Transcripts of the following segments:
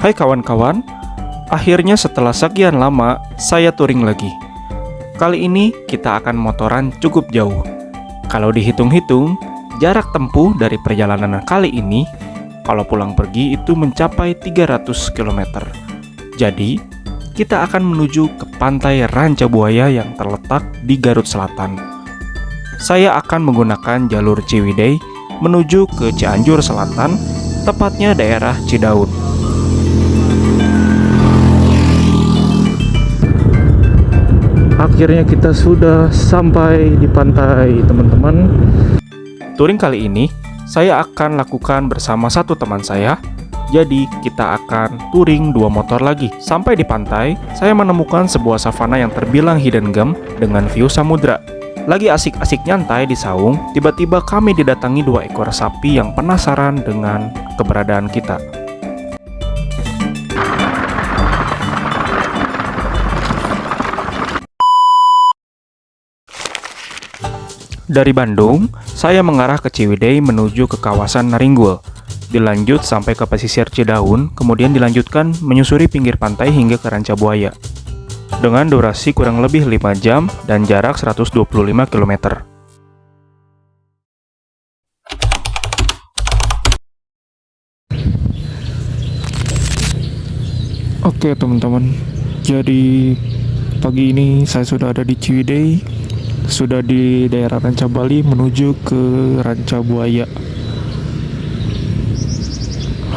Hai kawan-kawan, akhirnya setelah sekian lama saya touring lagi. Kali ini kita akan motoran cukup jauh. Kalau dihitung-hitung, jarak tempuh dari perjalanan kali ini kalau pulang pergi itu mencapai 300 km. Jadi, kita akan menuju ke pantai Rancabuaya yang terletak di Garut Selatan. Saya akan menggunakan jalur Ciwidey menuju ke Cianjur Selatan, tepatnya daerah Cidaun. Akhirnya kita sudah sampai di pantai, teman-teman. Touring kali ini saya akan lakukan bersama satu teman saya. Jadi kita akan touring 2 motor lagi. Sampai di pantai, saya menemukan sebuah savana yang terbilang hidden gem dengan view samudra. Lagi asik-asik nyantai di saung, tiba-tiba kami didatangi 2 ekor sapi yang penasaran dengan keberadaan kita. Dari Bandung, saya mengarah ke Ciwidey menuju ke kawasan Naringgul. Dilanjut sampai ke pesisir Cidaun, kemudian dilanjutkan menyusuri pinggir pantai hingga ke Rancabuaya. Dengan durasi kurang lebih 5 jam dan jarak 125 km. Oke teman-teman, jadi pagi ini saya sudah ada di Ciwidey, sudah di daerah Rancabali menuju ke Rancabuaya.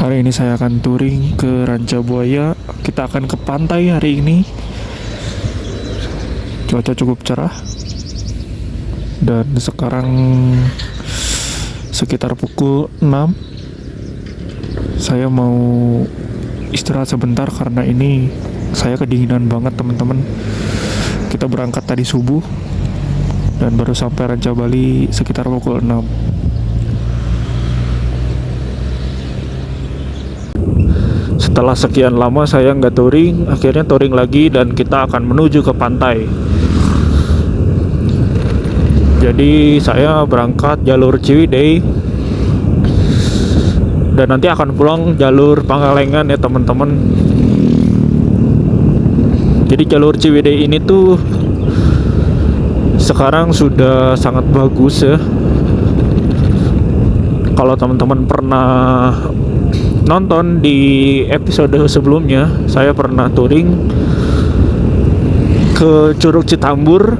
Hari ini saya akan touring ke Rancabuaya. Kita akan ke pantai hari ini. Cuaca cukup cerah. Dan sekarang sekitar pukul 6. Saya mau istirahat sebentar karena ini saya kedinginan banget, teman-teman. Kita berangkat tadi subuh dan baru sampai Rancabali sekitar pukul 6. Setelah sekian lama saya nggak touring, akhirnya touring lagi dan kita akan menuju ke pantai. Jadi saya berangkat jalur Ciwidey dan nanti akan pulang jalur Pangalengan ya teman-teman. Jadi jalur Ciwidey ini tuh sekarang sudah sangat bagus ya. Kalau teman-teman pernah nonton di episode sebelumnya, saya pernah touring ke Curug Citambur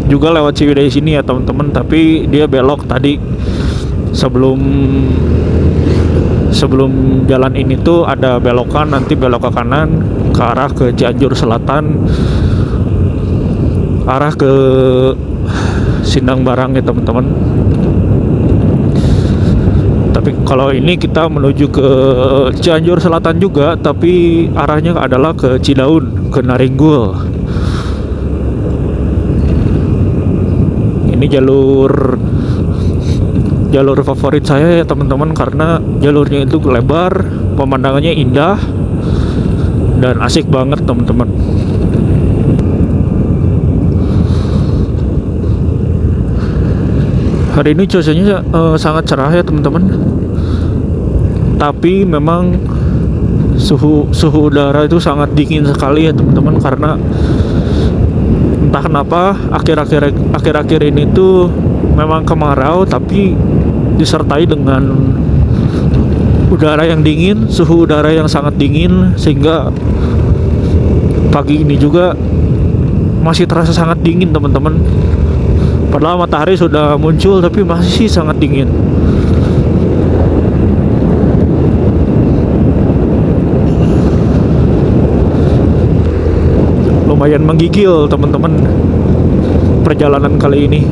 juga lewat Ciwidey sini ya teman-teman, tapi dia belok tadi sebelum jalan ini tuh ada belokan, nanti belok ke kanan ke arah ke Cianjur Selatan, arah ke Sindang Barang ya teman-teman. Tapi kalau ini kita menuju ke Cianjur Selatan juga, tapi arahnya adalah ke Cidaun, ke Naringgul. Ini jalur favorit saya ya teman-teman, karena jalurnya itu lebar, pemandangannya indah dan asik banget teman-teman. Hari ini cuacanya sangat cerah ya teman-teman. Tapi memang suhu udara itu sangat dingin sekali ya teman-teman, karena entah kenapa akhir-akhir ini tuh memang kemarau tapi disertai dengan udara yang dingin, suhu udara yang sangat dingin, sehingga pagi ini juga masih terasa sangat dingin teman-teman. Padahal matahari sudah muncul tapi masih sangat dingin. Lumayan menggigil teman-teman perjalanan kali ini.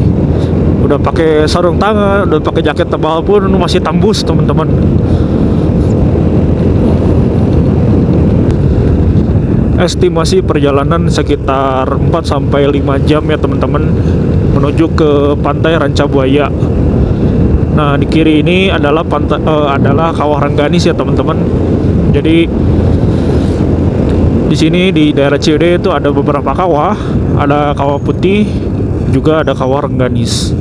Udah pakai sarung tangan, udah pakai jaket tebal pun masih tembus teman-teman. Estimasi perjalanan sekitar 4-5 jam ya teman-teman menuju ke pantai Rancabuaya. Nah, di kiri ini adalah adalah Kawah Rengganis ya teman-teman. Jadi di sini di daerah Ciwidey itu ada beberapa kawah, ada kawah putih, juga ada Kawah Rengganis.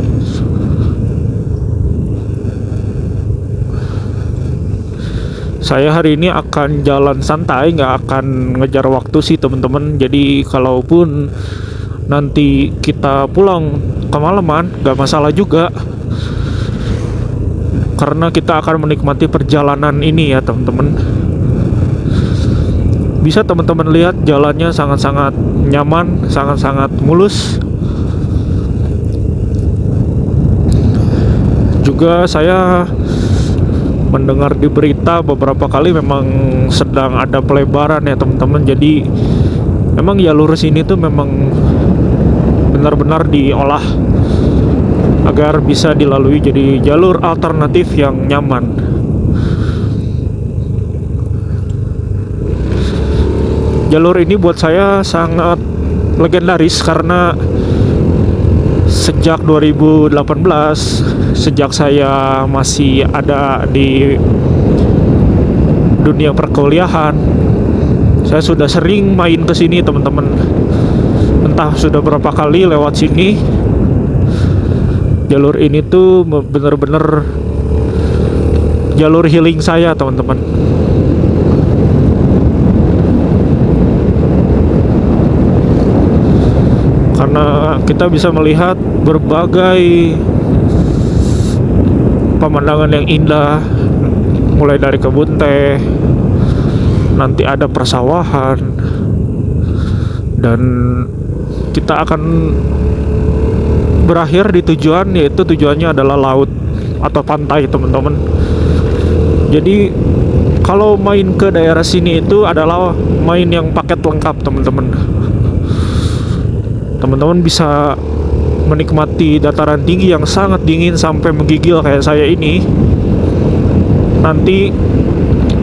Saya hari ini akan jalan santai, nggak akan ngejar waktu sih teman-teman. Jadi kalaupun nanti kita pulang kemalaman, nggak masalah juga, karena kita akan menikmati perjalanan ini ya teman-teman. Bisa teman-teman lihat jalannya sangat-sangat nyaman, sangat-sangat mulus. Juga saya mendengar di berita beberapa kali memang sedang ada pelebaran ya teman-teman. Jadi memang jalur sini tuh memang benar-benar diolah agar bisa dilalui jadi jalur alternatif yang nyaman. Jalur ini buat saya sangat legendaris karena sejak 2018, sejak saya masih ada di dunia perkuliahan, saya sudah sering main ke sini teman-teman. Entah sudah berapa kali lewat sini. Jalur ini tuh bener-bener jalur healing saya teman-teman. Karena kita bisa melihat berbagai pemandangan yang indah, mulai dari kebun teh, nanti ada persawahan, dan kita akan berakhir di tujuan, yaitu tujuannya adalah laut atau pantai teman-teman. Jadi kalau main ke daerah sini itu adalah main yang paket lengkap teman-teman. Teman-teman bisa menikmati dataran tinggi yang sangat dingin sampai menggigil kayak saya ini. Nanti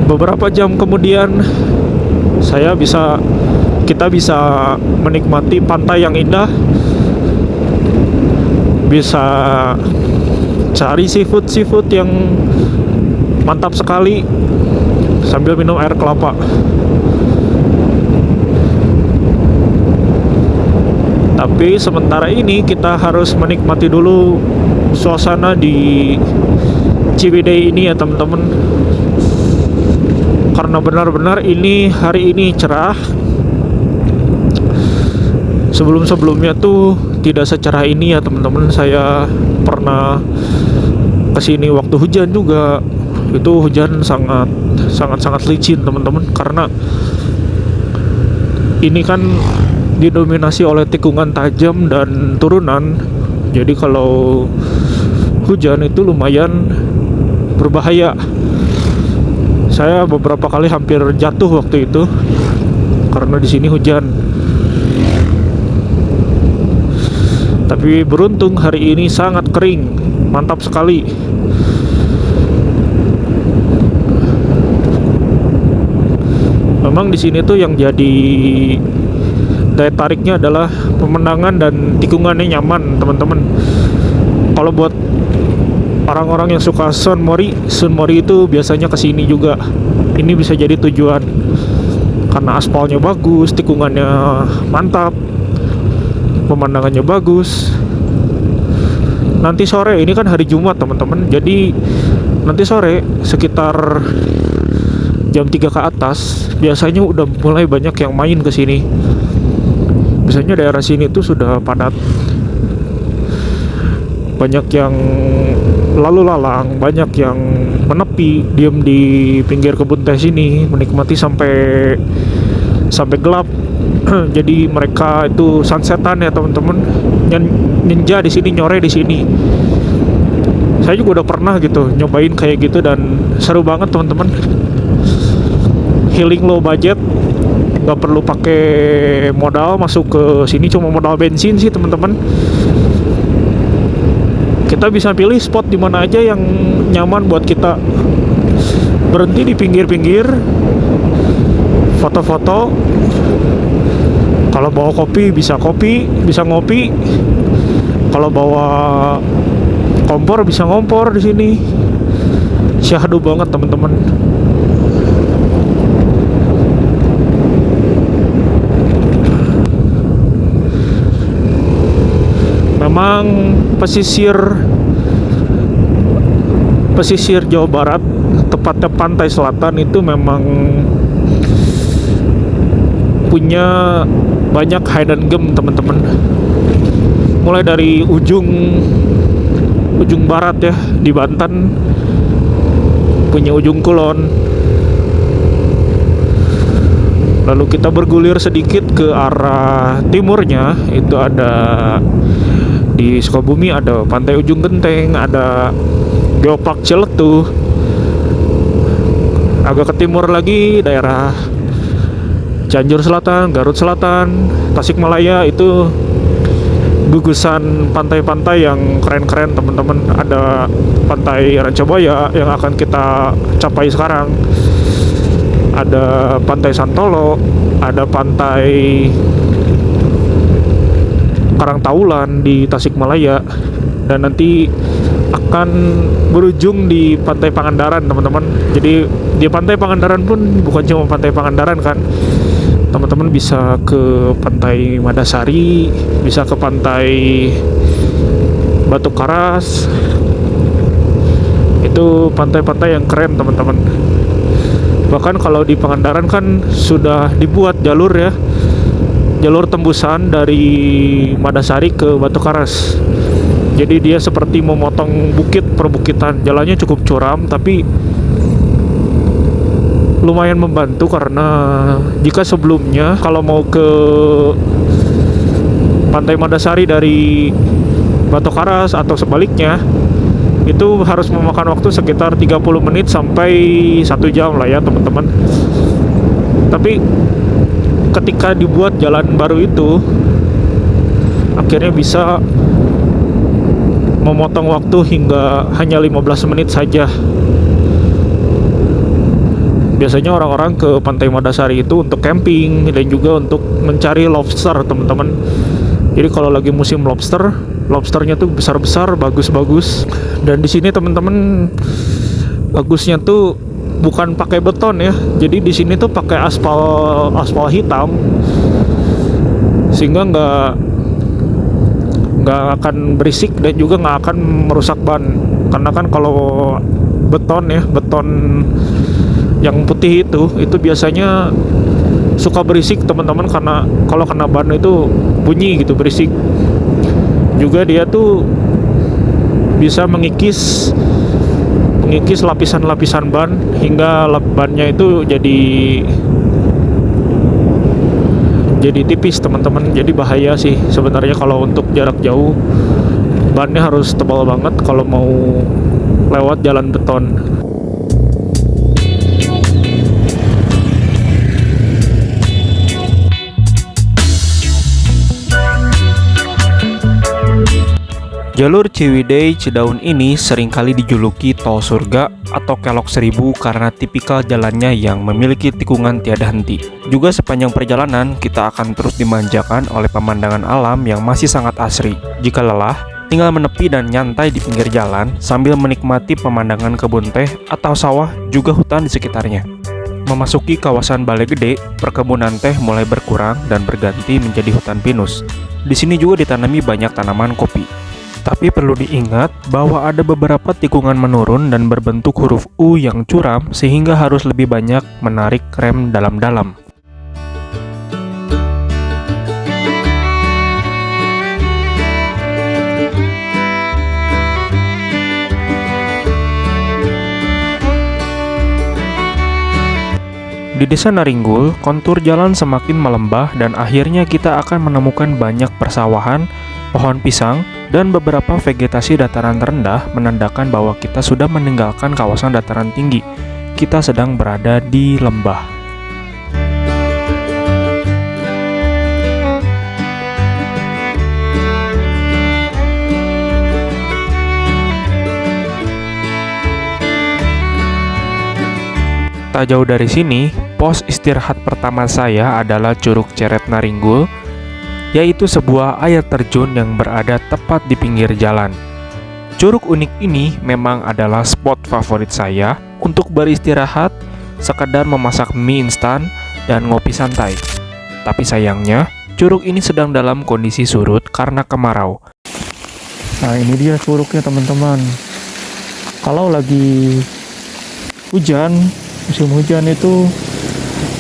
beberapa jam kemudian kita bisa menikmati pantai yang indah, bisa cari seafood yang mantap sekali sambil minum air kelapa. Tapi sementara ini kita harus menikmati dulu suasana di Ciwidey ini ya teman-teman. Karena benar-benar hari ini cerah. Sebelum-sebelumnya tuh tidak secerah ini ya teman-teman. Saya pernah kesini waktu hujan juga. Itu hujan sangat licin teman-teman, karena ini kan didominasi oleh tikungan tajam dan turunan. Jadi kalau hujan itu lumayan berbahaya. Saya beberapa kali hampir jatuh waktu itu karena di sini hujan. Tapi beruntung hari ini sangat kering, mantap sekali. Memang di sini tuh yang jadi daya tariknya adalah pemandangan dan tikungannya nyaman teman-teman. Kalau buat orang-orang yang suka Sunmori itu biasanya kesini juga. Ini bisa jadi tujuan karena aspalnya bagus, tikungannya mantap, pemandangannya bagus. Nanti sore, ini kan hari Jumat teman-teman, jadi nanti sore sekitar jam 3 ke atas biasanya udah mulai banyak yang main ke sini. Biasanya daerah sini tuh sudah padat, banyak yang lalu lalang, banyak yang menepi, diem di pinggir kebun teh sini, menikmati sampai gelap. Jadi mereka itu sunsetan ya teman-teman, ninja di sini, nyore di sini. Saya juga udah pernah gitu nyobain kayak gitu dan seru banget teman-teman. Healing low budget, nggak perlu pakai modal masuk ke sini, cuma modal bensin sih teman-teman. Kita bisa pilih spot di mana aja yang nyaman buat kita berhenti di pinggir-pinggir, foto-foto. Kalau bawa kopi bisa ngopi. Kalau bawa kompor bisa ngompor di sini. Syahdu banget teman-teman. Memang pesisir pesisir Jawa Barat, tepatnya pantai selatan itu memang punya banyak hidden gem teman-teman. Mulai dari ujung barat ya di Banten, punya ujung Kulon. Lalu kita bergulir sedikit ke arah timurnya, itu ada di Sukabumi ada Pantai Ujung Genteng, ada Geopark Ciletuh. Agak ke timur lagi daerah Cianjur Selatan, Garut Selatan, Tasikmalaya, itu gugusan pantai-pantai yang keren-keren teman-teman. Ada Pantai Rancabaya yang akan kita capai sekarang, ada Pantai Santolo, ada Pantai Karangtaulan di Tasikmalaya, dan nanti akan berujung di Pantai Pangandaran teman-teman. Jadi di Pantai Pangandaran pun bukan cuma Pantai Pangandaran kan, teman-teman bisa ke Pantai Madasari, bisa ke Pantai Batu Karas. Itu pantai-pantai yang keren teman-teman. Bahkan kalau di Pangandaran kan sudah dibuat jalur ya, jalur tembusan dari Madasari ke Batu Karas. Jadi dia seperti memotong bukit perbukitan. Jalannya cukup curam tapi lumayan membantu, karena jika sebelumnya kalau mau ke Pantai Madasari dari Batu Karas atau sebaliknya, itu harus memakan waktu sekitar 30 menit sampai 1 jam lah ya teman-teman. Tapi ketika dibuat jalan baru itu, akhirnya bisa memotong waktu hingga hanya 15 menit saja. Biasanya orang-orang ke Pantai Madasari itu untuk camping dan juga untuk mencari lobster teman-teman. Jadi kalau lagi musim lobsternya tuh besar-besar, bagus-bagus. Dan di sini teman-teman bagusnya tuh bukan pakai beton ya. Jadi di sini tuh pakai aspal hitam, sehingga nggak akan berisik dan juga nggak akan merusak ban. Karena kan kalau beton yang putih itu biasanya suka berisik teman-teman, karena kalau kena ban itu bunyi gitu, berisik. Juga dia tuh bisa mengikis lapisan-lapisan ban hingga bannya itu jadi tipis teman-teman. Jadi bahaya sih sebenarnya kalau untuk jarak jauh, bannya harus tebal banget kalau mau lewat jalan beton. Jalur Ciwidey Cidaun ini seringkali dijuluki tol surga atau kelok seribu karena tipikal jalannya yang memiliki tikungan tiada henti. Juga sepanjang perjalanan kita akan terus dimanjakan oleh pemandangan alam yang masih sangat asri. Jika lelah, tinggal menepi dan nyantai di pinggir jalan sambil menikmati pemandangan kebun teh atau sawah, juga hutan di sekitarnya. Memasuki kawasan Balai Gede, perkebunan teh mulai berkurang dan berganti menjadi hutan pinus. Di sini juga ditanami banyak tanaman kopi. Tapi perlu diingat bahwa ada beberapa tikungan menurun dan berbentuk huruf U yang curam, sehingga harus lebih banyak menarik rem dalam-dalam. Di Desa Naringgul, kontur jalan semakin melembah dan akhirnya kita akan menemukan banyak persawahan, pohon pisang, dan beberapa vegetasi dataran terendah menandakan bahwa kita sudah meninggalkan kawasan dataran tinggi. Kita sedang berada di lembah. Tak jauh dari sini, pos istirahat pertama saya adalah Curug Ceret Naringgul, yaitu sebuah air terjun yang berada tepat di pinggir jalan. Curug unik ini memang adalah spot favorit saya untuk beristirahat, sekedar memasak mie instan, dan ngopi santai. Tapi sayangnya, curug ini sedang dalam kondisi surut karena kemarau. Nah, ini dia curugnya teman-teman. Kalau lagi hujan, musim hujan itu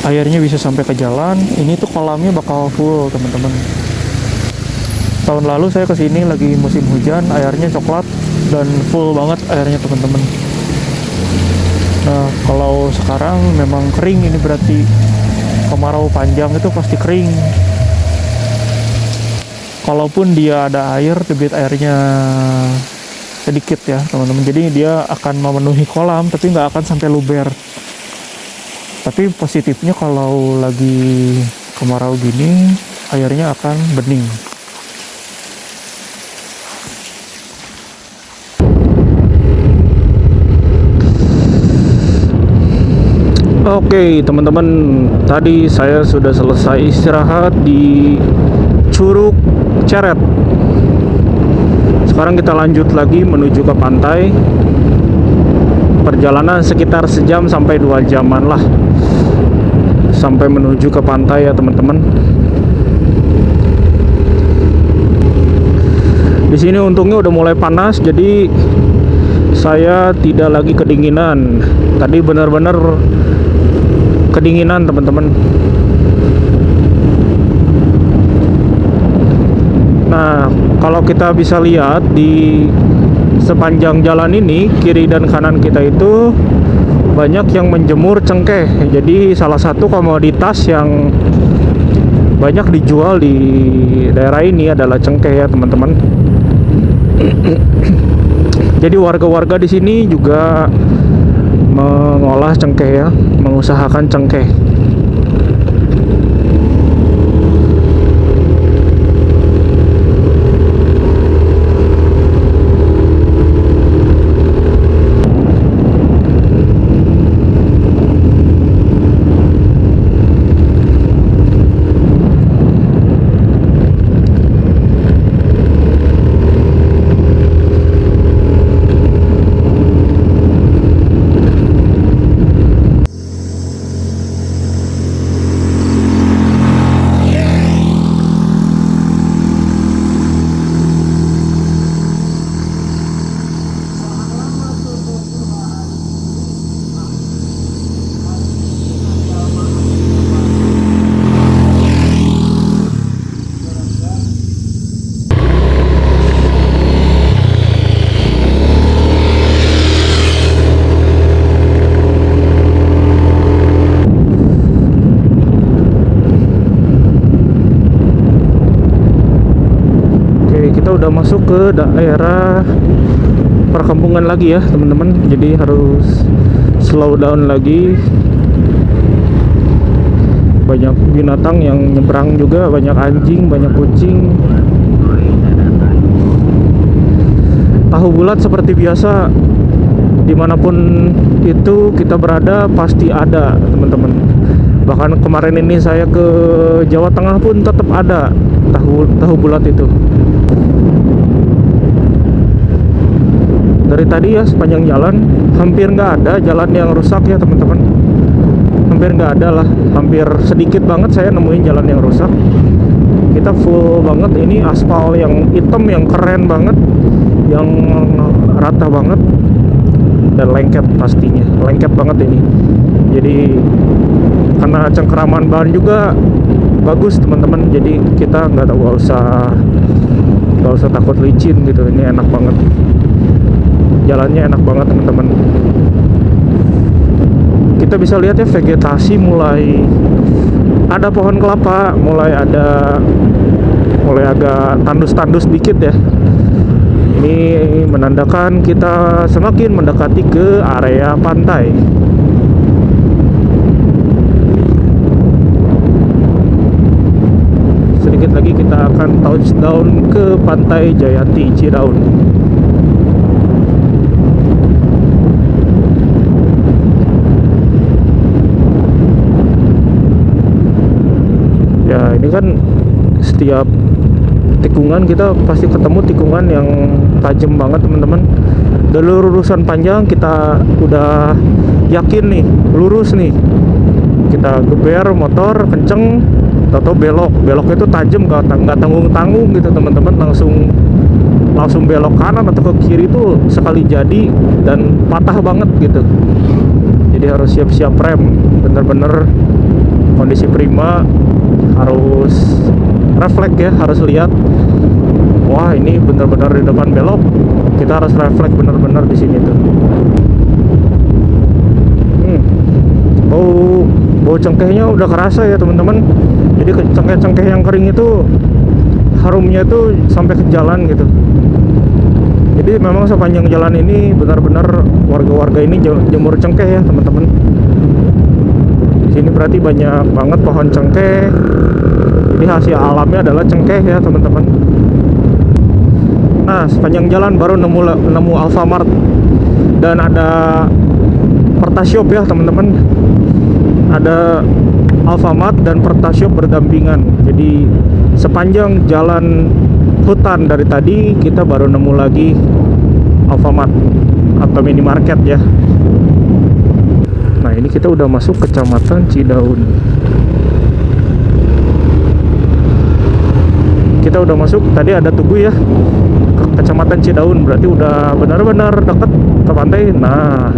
airnya bisa sampai ke jalan. Ini tuh kolamnya bakal full teman-teman. Tahun lalu saya kesini lagi musim hujan, airnya coklat dan full banget airnya teman-teman. Nah kalau sekarang memang kering, ini berarti kemarau panjang itu pasti kering. Kalaupun dia ada air, debit airnya sedikit ya teman-teman, jadi dia akan memenuhi kolam tapi nggak akan sampai luber. Tapi positifnya kalau lagi kemarau gini, airnya akan bening. Oke teman-teman, tadi saya sudah selesai istirahat di Curug Ceret. Sekarang kita lanjut lagi menuju ke pantai. Perjalanan sekitar sejam sampai 2 jaman lah sampai menuju ke pantai ya teman-teman. Di sini untungnya udah mulai panas, jadi saya tidak lagi kedinginan. Tadi benar-benar kedinginan teman-teman. Nah, kalau kita bisa lihat di sepanjang jalan ini, kiri dan kanan kita itu banyak yang menjemur cengkeh. Jadi salah satu komoditas yang banyak dijual di daerah ini adalah cengkeh ya teman-teman. Jadi warga-warga di sini juga mengolah cengkeh ya, mengusahakan cengkeh. Udah masuk ke daerah perkampungan lagi ya teman-teman, jadi harus slow down lagi. Banyak binatang yang nyebrang juga, banyak anjing, banyak kucing. Tahu bulat seperti biasa, dimanapun itu kita berada pasti ada teman-teman. Bahkan kemarin ini saya ke Jawa Tengah pun tetap ada tahu bulat itu. Dari tadi ya sepanjang jalan hampir nggak ada jalan yang rusak ya teman-teman. Hampir nggak ada lah, hampir sedikit banget saya nemuin jalan yang rusak. Kita full banget, ini aspal yang hitam yang keren banget, yang rata banget dan lengket, pastinya lengket banget ini. Jadi karena cengkeraman ban juga bagus teman-teman, jadi kita nggak usah takut licin gitu. Ini enak banget, jalannya enak banget teman-teman. Kita bisa lihat ya, vegetasi mulai ada, pohon kelapa mulai agak tandus-tandus dikit ya. Ini menandakan kita semakin mendekati ke area pantai. Sedikit lagi kita akan touchdown ke pantai Jayanti Cidaun. Ya ini kan setiap tikungan kita pasti ketemu tikungan yang tajam banget teman-teman. Dari lurusan panjang kita udah yakin nih lurus nih, kita geber motor kenceng, atau belok, beloknya itu tajam, nggak tanggung-tanggung gitu teman-teman, langsung langsung belok kanan atau ke kiri itu sekali jadi dan patah banget gitu. Jadi harus siap-siap rem, bener-bener kondisi prima, harus refleks ya, harus lihat. Wah, ini bener-bener di depan belok, kita harus refleks bener-bener di sini tuh. Bau cengkehnya udah kerasa ya teman-teman. Jadi cengkeh-cengkeh yang kering itu harumnya itu sampai ke jalan gitu. Jadi memang sepanjang jalan ini benar-benar warga-warga ini jemur cengkeh ya teman-teman. Di sini berarti banyak banget pohon cengkeh. Jadi hasil alamnya adalah cengkeh ya teman-teman. Nah, sepanjang jalan baru nemu Alfamart dan ada Pertashop ya teman-teman. Ada Alfamart dan Pertashop berdampingan. Jadi sepanjang jalan hutan dari tadi kita baru nemu lagi Alfamart atau minimarket ya. Nah, ini kita udah masuk kecamatan Cidaun. Kita udah masuk, tadi ada Tugu ya, ke kecamatan Cidaun, berarti udah benar-benar dekat ke pantai. Nah,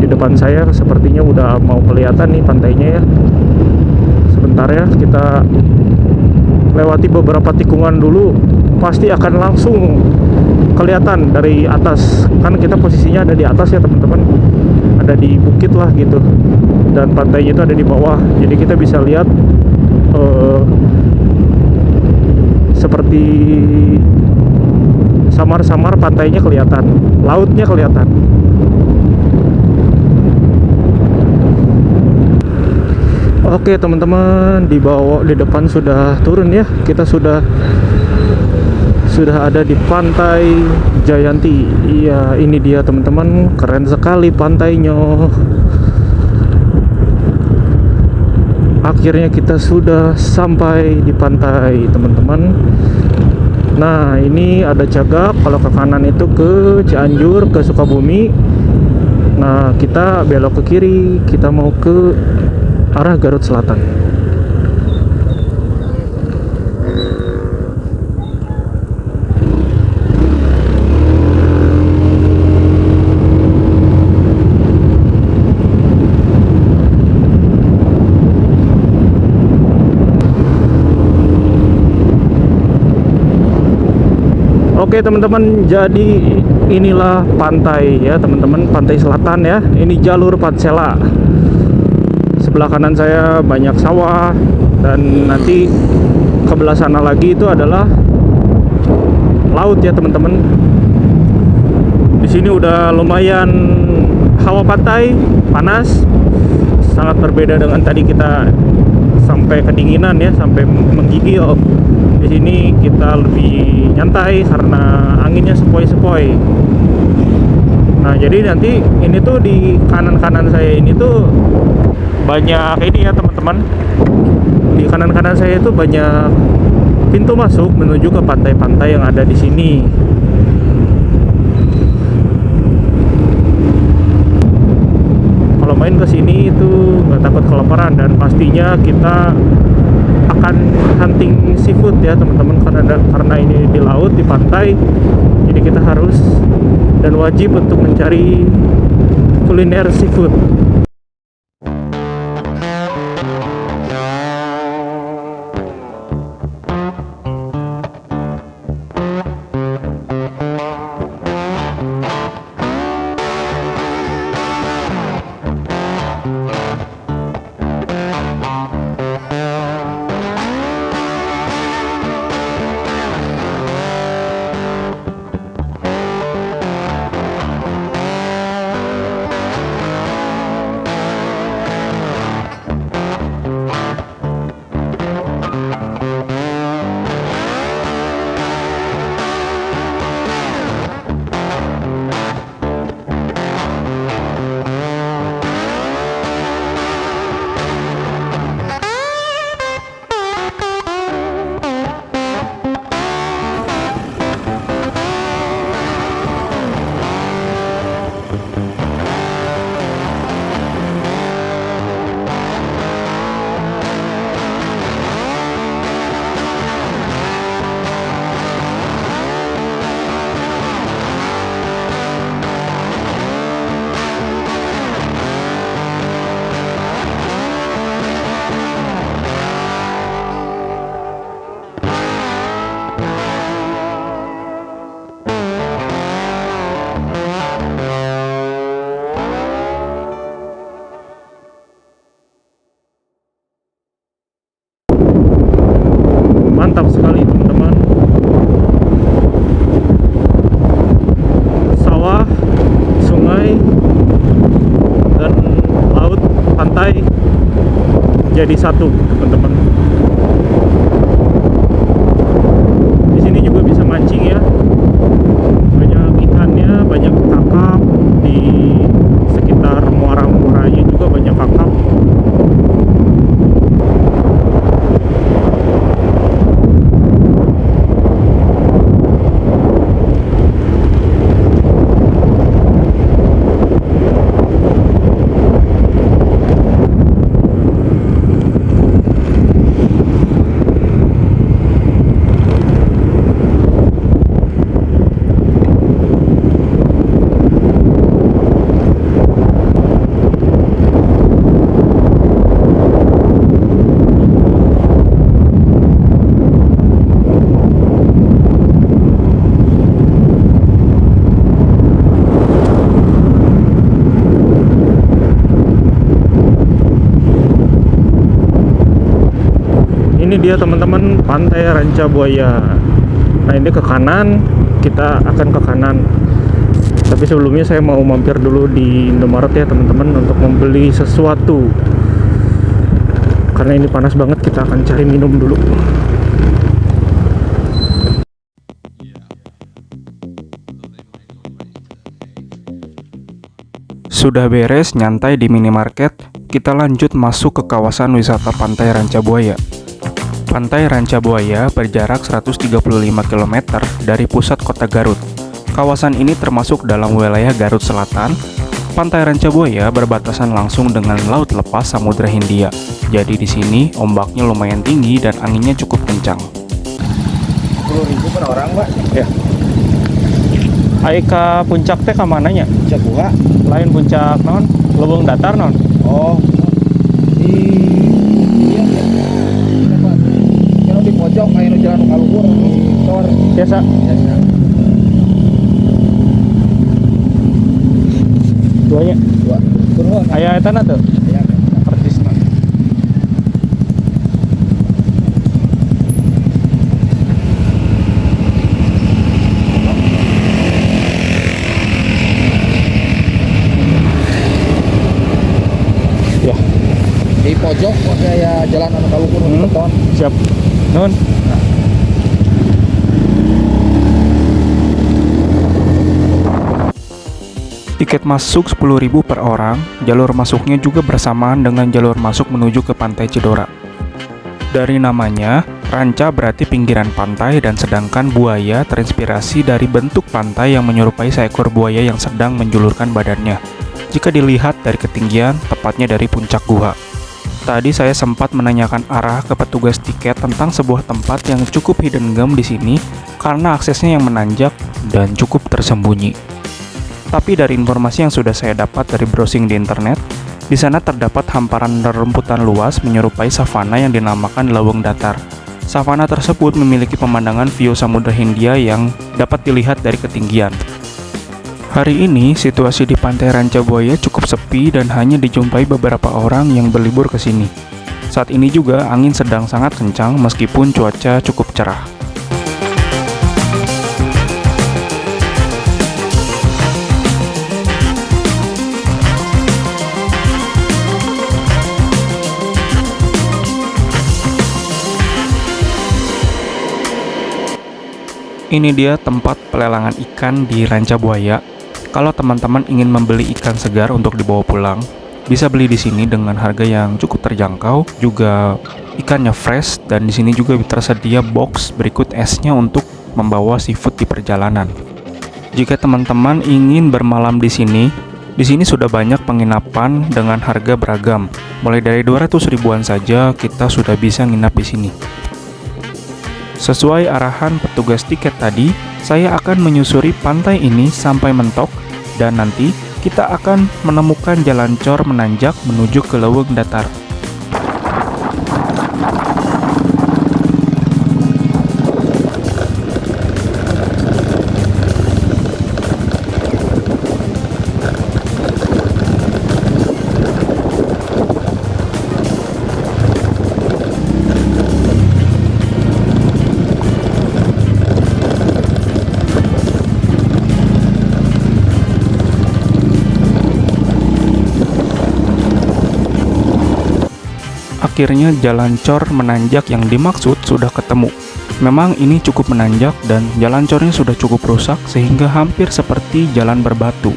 di depan saya sepertinya udah mau kelihatan nih pantainya ya. Sebentar ya, kita lewati beberapa tikungan dulu, pasti akan langsung kelihatan dari atas. Kan kita posisinya ada di atas ya teman-teman, ada di bukit lah gitu, dan pantainya itu ada di bawah. Jadi kita bisa lihat seperti samar-samar pantainya kelihatan, lautnya kelihatan. Oke teman-teman, di depan sudah turun ya. Kita sudah ada di Pantai Jayanti. Iya, ini dia teman-teman, keren sekali pantainya. Akhirnya kita sudah sampai di pantai teman-teman. Nah, ini ada Cagak, kalau ke kanan itu ke Cianjur, ke Sukabumi. Nah, kita belok ke kiri, kita mau ke arah Garut Selatan. Oke teman-teman, jadi inilah pantai ya teman-teman, pantai selatan ya. Ini jalur Pansela. Sebelah kanan saya banyak sawah, dan nanti kebelah sana lagi itu adalah laut ya teman-teman. Di sini udah lumayan hawa pantai panas, sangat berbeda dengan tadi kita sampai kedinginan ya, sampai menggigil. Di sini kita lebih nyantai karena anginnya sepoi-sepoi. Nah, jadi nanti ini tuh di kanan-kanan saya ini tuh banyak ini ya teman-teman. Di kanan-kanan saya itu banyak pintu masuk menuju ke pantai-pantai yang ada di sini. Kalau main ke sini itu nggak takut kelaparan, dan pastinya kita akan hunting seafood ya teman-teman, karena ini di laut, di pantai. Jadi kita harus dan wajib untuk mencari kuliner seafood. jadi satu, teman-teman. Di sini juga bisa mancing ya. Banyak ikannya, banyak kakap di sekitar muara-muaranya juga banyak kakap. Ini dia teman-teman, Pantai Ranca Buaya. Nah ini ke kanan, kita akan ke kanan. Tapi sebelumnya saya mau mampir dulu di Indomaret ya teman-teman, untuk membeli sesuatu. Karena ini panas banget, kita akan cari minum dulu. Sudah beres nyantai di minimarket, kita lanjut masuk ke kawasan wisata Pantai Ranca Buaya. Pantai Ranca Buaya berjarak 135 km dari pusat kota Garut. Kawasan ini termasuk dalam wilayah Garut Selatan. Pantai Ranca Buaya berbatasan langsung dengan laut lepas Samudra Hindia. Jadi di sini ombaknya lumayan tinggi dan anginnya cukup kencang. 10.000 per orang, Pak. Ya. Ayo ke puncak teh ke mananya? Puncak Bunga. Lain puncak non, Lubung Datar non. Oh. Iya. Pak. Kalau di pojok aya jalan kaluhur tor. Biasa. Biasa. Duanya. Dua. Turun. Aya eta na teu? Aya. Pertisna. Ya, Di pojok aya jalan anu kaluhur beton. siap. Nun. Tiket masuk 10.000 per orang, jalur masuknya juga bersamaan dengan jalur masuk menuju ke Pantai Cidora. Dari namanya, ranca berarti pinggiran pantai dan sedangkan buaya terinspirasi dari bentuk pantai yang menyerupai seekor buaya yang sedang menjulurkan badannya. Jika dilihat dari ketinggian, tepatnya dari puncak gua. Tadi saya sempat menanyakan arah ke petugas tiket tentang sebuah tempat yang cukup hidden gem di sini karena aksesnya yang menanjak dan cukup tersembunyi. Tapi dari informasi yang sudah saya dapat dari browsing di internet, di sana terdapat hamparan rerumputan luas menyerupai savana yang dinamakan Lawang Datar. Savana tersebut memiliki pemandangan view Samudra Hindia yang dapat dilihat dari ketinggian. Hari ini, situasi di Pantai Ranca Buaya cukup sepi dan hanya dijumpai beberapa orang yang berlibur ke sini. Saat ini juga angin sedang sangat kencang meskipun cuaca cukup cerah. Ini dia tempat pelelangan ikan di Ranca Buaya. Kalau teman-teman ingin membeli ikan segar untuk dibawa pulang, bisa beli di sini dengan harga yang cukup terjangkau. Juga ikannya fresh dan di sini juga tersedia box berikut esnya untuk membawa seafood di perjalanan. Jika teman-teman ingin bermalam di sini sudah banyak penginapan dengan harga beragam. Mulai dari 200 ribuan saja kita sudah bisa nginap di sini. Sesuai arahan petugas tiket tadi, saya akan menyusuri pantai ini sampai mentok dan nanti kita akan menemukan jalan cor menanjak menuju ke Lawang Datar. akhirnya jalan cor menanjak yang dimaksud sudah ketemu. Memang ini cukup menanjak dan jalan cornya sudah cukup rusak sehingga hampir seperti jalan berbatu.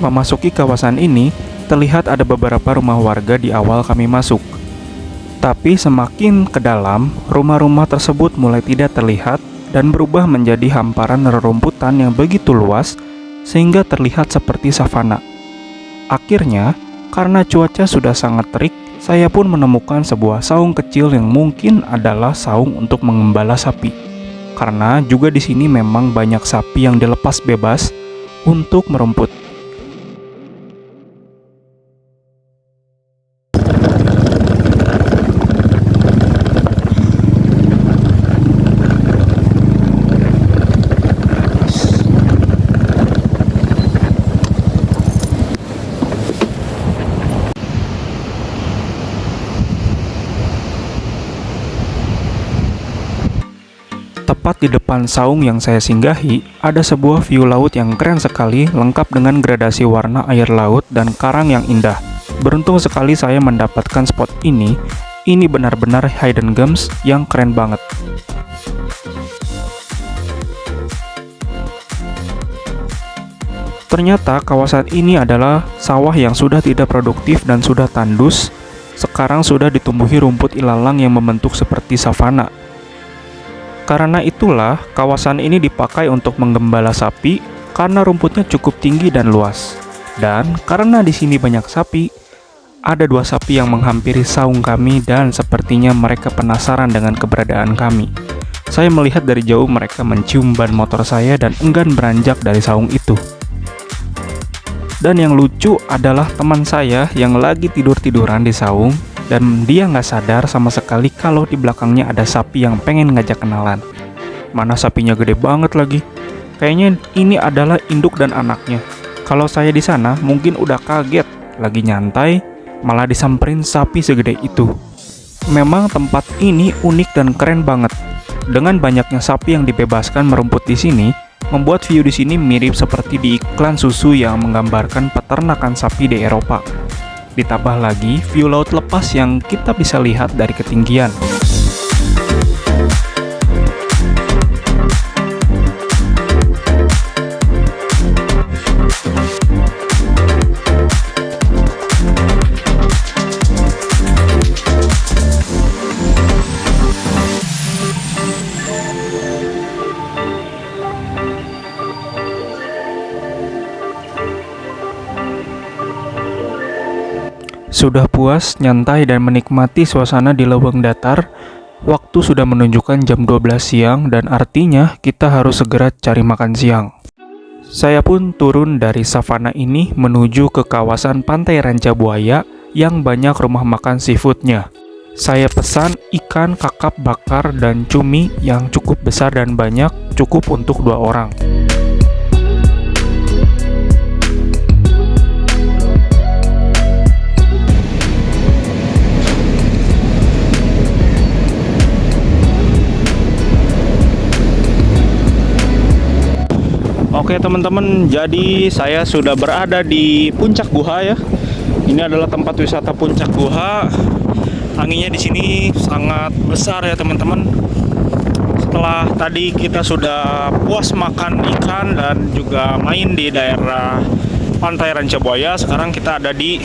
Memasuki kawasan ini, terlihat ada beberapa rumah warga di awal kami masuk. Tapi semakin ke dalam, rumah-rumah tersebut mulai tidak terlihat dan berubah menjadi hamparan rerumputan yang begitu luas sehingga terlihat seperti savana. Akhirnya, karena cuaca sudah sangat terik, saya pun menemukan sebuah saung kecil yang mungkin adalah saung untuk mengembala sapi. Karena juga di sini memang banyak sapi yang dilepas bebas untuk merumput. Tepat di depan saung yang saya singgahi, ada sebuah view laut yang keren sekali, lengkap dengan gradasi warna air laut dan karang yang indah. Beruntung sekali saya mendapatkan spot ini. Ini benar-benar hidden gems yang keren banget. Ternyata kawasan ini adalah sawah yang sudah tidak produktif dan sudah tandus. Sekarang sudah ditumbuhi rumput ilalang yang membentuk seperti savana. Karena itulah, kawasan ini dipakai untuk menggembala sapi karena rumputnya cukup tinggi dan luas. Dan karena di sini banyak sapi, ada 2 sapi yang menghampiri saung kami dan sepertinya mereka penasaran dengan keberadaan kami. Saya melihat dari jauh mereka mencium ban motor saya dan enggan beranjak dari saung itu. Dan yang lucu adalah teman saya yang lagi tidur-tiduran di saung dan dia nggak sadar sama sekali kalau di belakangnya ada sapi yang pengen ngajak kenalan. Mana sapinya gede banget lagi. Kayaknya ini adalah induk dan anaknya. Kalau saya di sana mungkin udah kaget, lagi nyantai, malah disamperin sapi segede itu. Memang tempat ini unik dan keren banget. Dengan banyaknya sapi yang dibebaskan merumput di sini, membuat view di sini mirip seperti di iklan susu yang menggambarkan peternakan sapi di Eropa. Ditambah lagi view laut lepas yang kita bisa lihat dari ketinggian. Sudah puas, nyantai, dan menikmati suasana di leweng datar, waktu sudah menunjukkan jam 12 siang dan artinya kita harus segera cari makan siang. Saya pun turun dari savana ini menuju ke kawasan Pantai Ranca Buaya yang banyak rumah makan seafoodnya. Saya pesan ikan kakap bakar dan cumi yang cukup besar dan banyak, cukup untuk 2 orang. Oke teman-teman, jadi saya sudah berada di Puncak Guha ya. Ini adalah tempat wisata Puncak Guha. Anginnya di sini sangat besar ya teman-teman. Setelah tadi kita sudah puas makan ikan dan juga main di daerah Pantai Ranca Buaya, sekarang kita ada di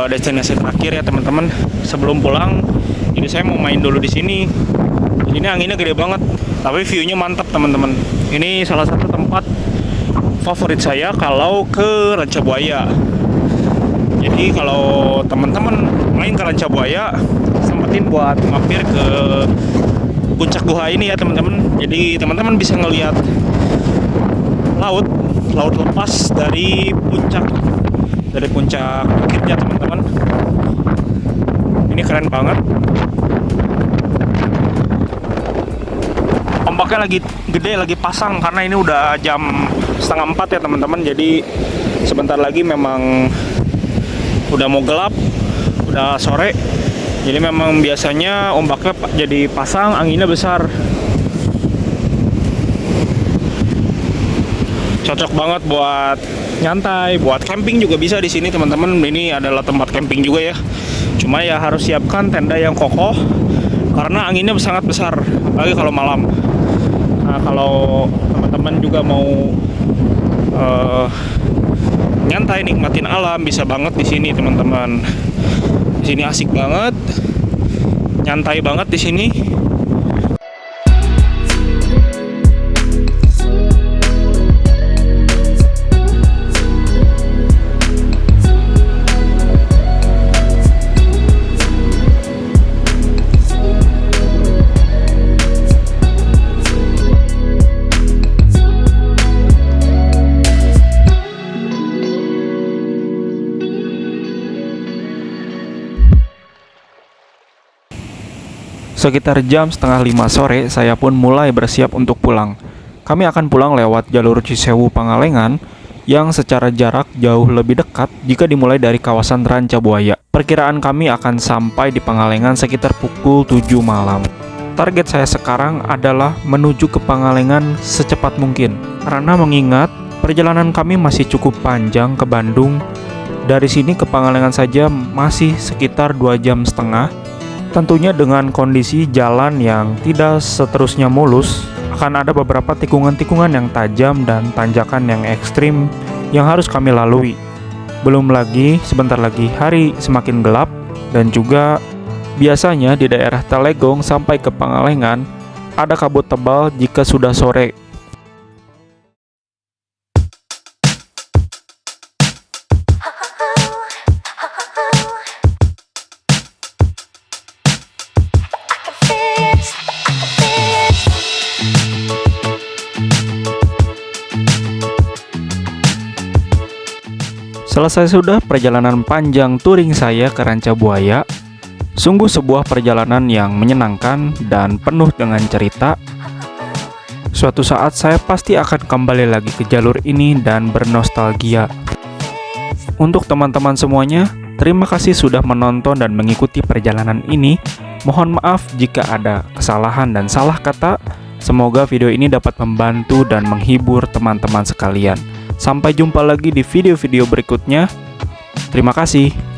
destinasi terakhir ya teman-teman. Sebelum pulang, ini saya mau main dulu di sini. Ini anginnya gede banget, tapi view-nya mantap teman-teman. Ini salah satu tempat favorit saya kalau ke Ranca Buaya. Jadi kalau teman-teman main ke Ranca Buaya, sempetin buat mampir ke Puncak Guha ini ya teman-teman. Jadi teman-teman bisa ngelihat laut lepas dari puncak bukitnya teman-teman. Ini keren banget. Ombaknya lagi gede, lagi pasang karena ini udah jam 3:30 ya teman-teman. Jadi sebentar lagi memang udah mau gelap, udah sore. Jadi memang biasanya ombaknya jadi pasang, anginnya besar. Cocok banget buat nyantai, buat camping juga bisa di sini teman-teman. Ini adalah tempat camping juga ya. Cuma ya harus siapkan tenda yang kokoh karena anginnya sangat besar, apalagi kalau malam. Nah, kalau teman-teman juga mau nyantai nikmatin alam, bisa banget di sini teman-teman. Di sini asik banget, nyantai banget di sini. Sekitar jam setengah 5 sore, saya pun mulai bersiap untuk pulang. Kami akan pulang lewat jalur Cisewu Pangalengan yang secara jarak jauh lebih dekat jika dimulai dari kawasan Rancabuaya. Perkiraan kami akan sampai di Pangalengan sekitar pukul 7 malam. Target saya sekarang adalah menuju ke Pangalengan secepat mungkin, karena mengingat perjalanan kami masih cukup panjang ke Bandung. Dari sini ke Pangalengan saja masih sekitar 2,5 jam. Tentunya dengan kondisi jalan yang tidak seterusnya mulus, akan ada beberapa tikungan-tikungan yang tajam dan tanjakan yang ekstrim yang harus kami lalui. Belum lagi, sebentar lagi hari semakin gelap, dan juga biasanya di daerah Telegong sampai ke Pangalengan ada kabut tebal jika sudah sore. Selesai sudah perjalanan panjang touring saya ke Rancabuaya. Sungguh sebuah perjalanan yang menyenangkan dan penuh dengan cerita. Suatu saat saya pasti akan kembali lagi ke jalur ini dan bernostalgia. Untuk teman-teman semuanya, terima kasih sudah menonton dan mengikuti perjalanan ini. Mohon maaf jika ada kesalahan dan salah kata. Semoga video ini dapat membantu dan menghibur teman-teman sekalian. Sampai jumpa lagi di video-video berikutnya. Terima kasih.